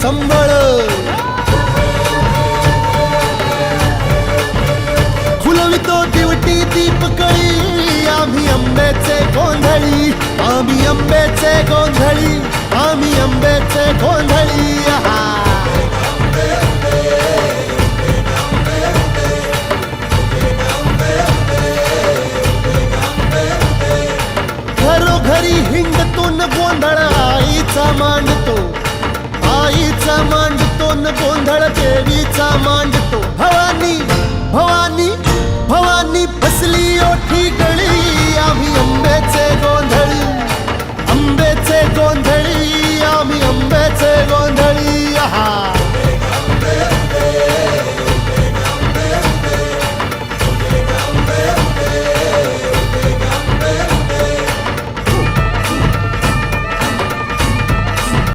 संभळ खुलवितो दिवटी दीपकळी आम्ही आंब्याचे गोंधळी आम्ही आंब्याचे गोंधळी आम्ही आंब्याचे गोंधळी घरोघरी हिंडतो न गोंधळ आईचा मांडतो आईचा मांडतो न गोंधळ देवीचा मांडतो भवानी भवानी भवानी बसली ओठी